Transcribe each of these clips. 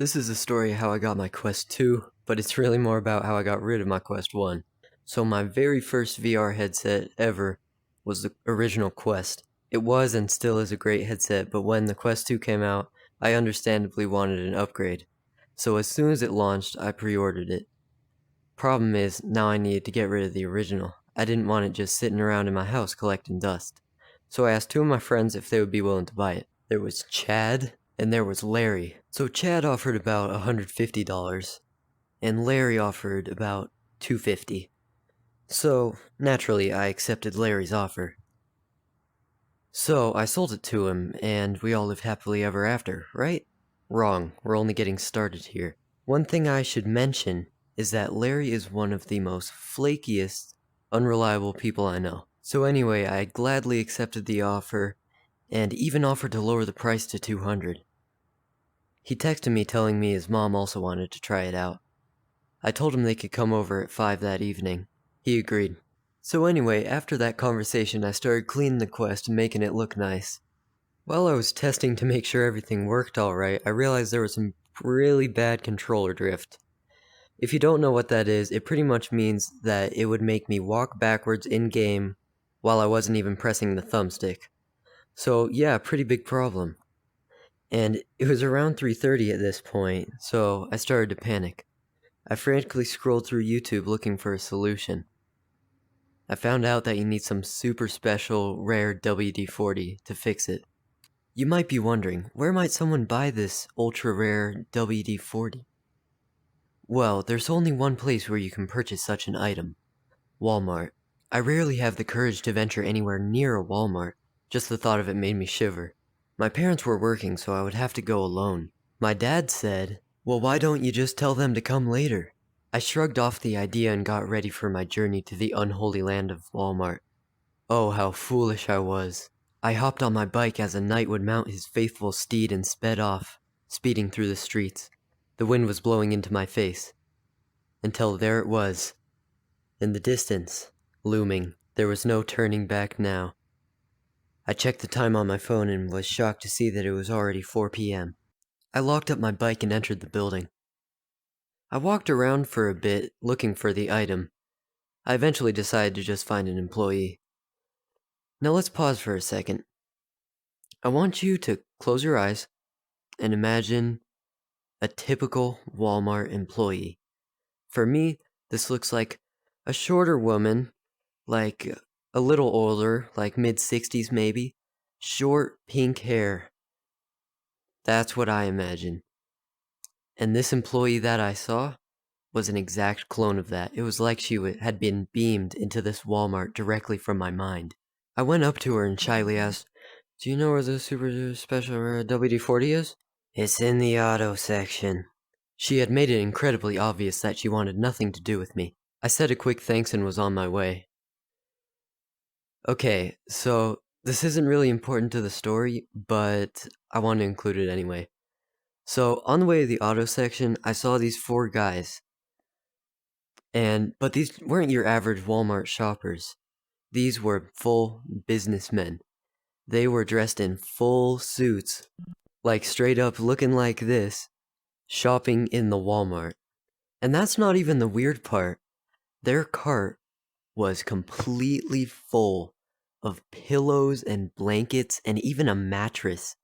This is a story of how I got my Quest 2, but it's really more about how I got rid of my Quest 1. So my very first VR headset ever was the original Quest. It was and still is a great headset, but when the Quest 2 came out, I understandably wanted an upgrade. So as soon as it launched, I pre-ordered it. Problem is, now I needed to get rid of the original. I didn't want it just sitting around in my house collecting dust. So I asked two of my friends if they would be willing to buy it. There was Chad, and there was Larry. So Chad offered about $150, and Larry offered about $250. So, naturally, I accepted Larry's offer. So, I sold it to him, and we all lived happily ever after, right? Wrong, we're only getting started here. One thing I should mention is that Larry is one of the most flakiest, unreliable people I know. So anyway, I gladly accepted the offer, and even offered to lower the price to $200. He texted me telling me his mom also wanted to try it out. I told him they could come over at 5 that evening. He agreed. So anyway, after that conversation, I started cleaning the Quest and making it look nice. While I was testing to make sure everything worked alright, I realized there was some really bad controller drift. If you don't know what that is, it pretty much means that it would make me walk backwards in-game while I wasn't even pressing the thumbstick. So yeah, pretty big problem. And it was around 3:30 at this point, so I started to panic. I frantically scrolled through YouTube looking for a solution. I found out that you need some super special, rare WD-40 to fix it. You might be wondering, where might someone buy this ultra-rare WD-40? Well, there's only one place where you can purchase such an item. Walmart. I rarely have the courage to venture anywhere near a Walmart. Just the thought of it made me shiver. My parents were working, so I would have to go alone. My dad said, "Well, why don't you just tell them to come later?" I shrugged off the idea and got ready for my journey to the unholy land of Walmart. Oh, how foolish I was. I hopped on my bike as a knight would mount his faithful steed and sped off, speeding through the streets. The wind was blowing into my face. Until there it was. In the distance, looming, there was no turning back now. I checked the time on my phone and was shocked to see that it was already 4 p.m. I locked up my bike and entered the building. I walked around for a bit, looking for the item. I eventually decided to just find an employee. Now let's pause for a second. I want you to close your eyes and imagine a typical Walmart employee. For me, this looks like a shorter woman, like a little older, like mid-60s maybe, short pink hair. That's what I imagine. And this employee that I saw was an exact clone of that. It was like she had been beamed into this Walmart directly from my mind. I went up to her and shyly asked, "Do you know where the super special WD-40 is?" "It's in the auto section." She had made it incredibly obvious that she wanted nothing to do with me. I said a quick thanks and was on my way. Okay, so this isn't really important to the story, but I want to include it anyway. So on the way to the auto section, I saw these 4 guys. But these weren't your average Walmart shoppers. These were full businessmen. They were dressed in full suits, like straight up looking like this, shopping in the Walmart. And that's not even the weird part. Their cart was completely full of pillows and blankets and even a mattress.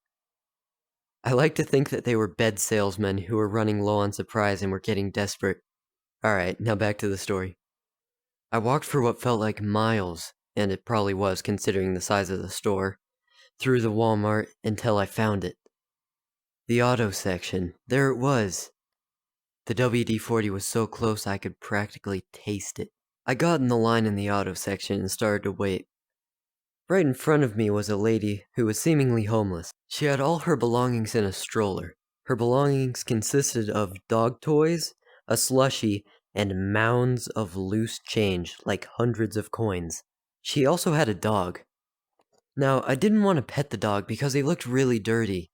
I like to think that they were bed salesmen who were running low on supplies and were getting desperate. Alright, now back to the story. I walked for what felt like miles, and it probably was considering the size of the store, through the Walmart until I found it. The auto section. There it was. The WD-40 was so close I could practically taste it. I got in the line in the auto section and started to wait. Right in front of me was a lady who was seemingly homeless. She had all her belongings in a stroller. Her belongings consisted of dog toys, a slushie, and mounds of loose change, like hundreds of coins. She also had a dog. Now, I didn't want to pet the dog because he looked really dirty,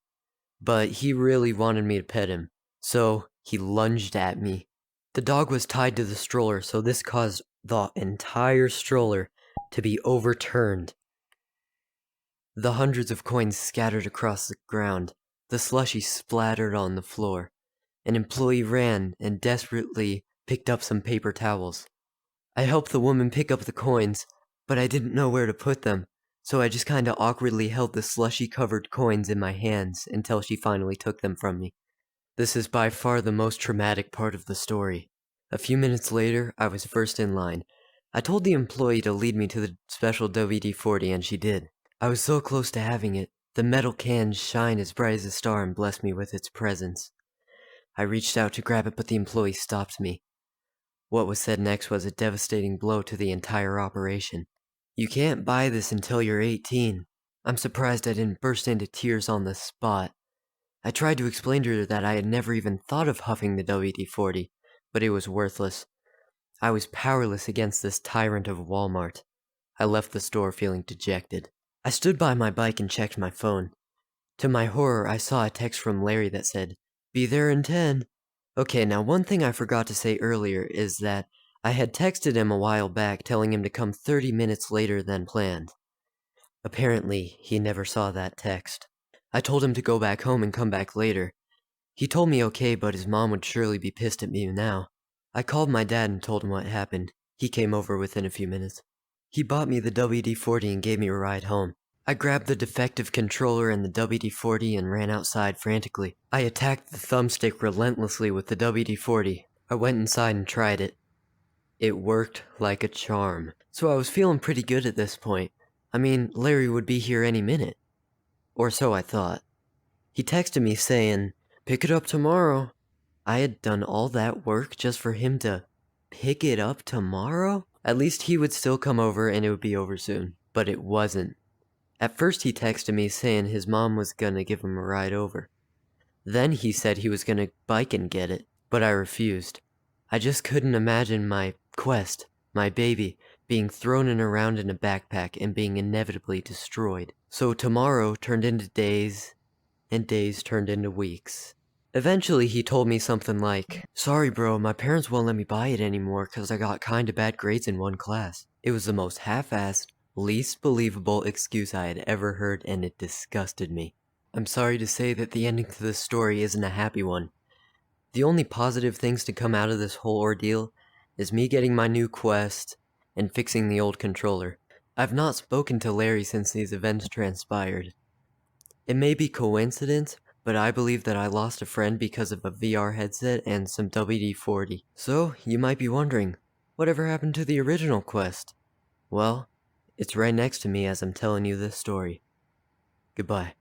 but he really wanted me to pet him, so he lunged at me. The dog was tied to the stroller, so this caused the entire stroller to be overturned. The hundreds of coins scattered across the ground. The slushie splattered on the floor. An employee ran and desperately picked up some paper towels. I helped the woman pick up the coins, but I didn't know where to put them, so I just kinda awkwardly held the slushy-covered coins in my hands until she finally took them from me. This is by far the most traumatic part of the story. A few minutes later, I was first in line. I told the employee to lead me to the special WD-40 and she did. I was so close to having it. The metal cans shine as bright as a star and blessed me with its presence. I reached out to grab it, but the employee stopped me. What was said next was a devastating blow to the entire operation. You can't buy this until you're 18. I'm surprised I didn't burst into tears on the spot. I tried to explain to her that I had never even thought of huffing the WD-40, but it was worthless. I was powerless against this tyrant of Walmart. I left the store feeling dejected. I stood by my bike and checked my phone. To my horror, I saw a text from Larry that said, "Be there in 10. Okay, now one thing I forgot to say earlier is that I had texted him a while back telling him to come 30 minutes later than planned. Apparently, he never saw that text. I told him to go back home and come back later. He told me okay, but his mom would surely be pissed at me now. I called my dad and told him what happened. He came over within a few minutes. He bought me the WD-40 and gave me a ride home. I grabbed the defective controller and the WD-40 and ran outside frantically. I attacked the thumbstick relentlessly with the WD-40. I went inside and tried it. It worked like a charm. So I was feeling pretty good at this point. I mean, Larry would be here any minute. Or so I thought. He texted me saying, "Pick it up tomorrow." I had done all that work just for him to pick it up tomorrow? At least he would still come over and it would be over soon. But it wasn't. At first he texted me saying his mom was gonna give him a ride over. Then he said he was gonna bike and get it, but I refused. I just couldn't imagine my quest, my baby, being thrown in around in a backpack and being inevitably destroyed. So tomorrow turned into days, and days turned into weeks. Eventually he told me something like, "Sorry bro, my parents won't let me buy it anymore cause I got kinda bad grades in one class." It was the most half-assed, least believable excuse I had ever heard and it disgusted me. I'm sorry to say that the ending to this story isn't a happy one. The only positive things to come out of this whole ordeal is me getting my new Quest and fixing the old controller. I've not spoken to Larry since these events transpired. It may be coincidence, but I believe that I lost a friend because of a VR headset and some WD-40. So, you might be wondering, whatever happened to the original Quest? Well, it's right next to me as I'm telling you this story. Goodbye.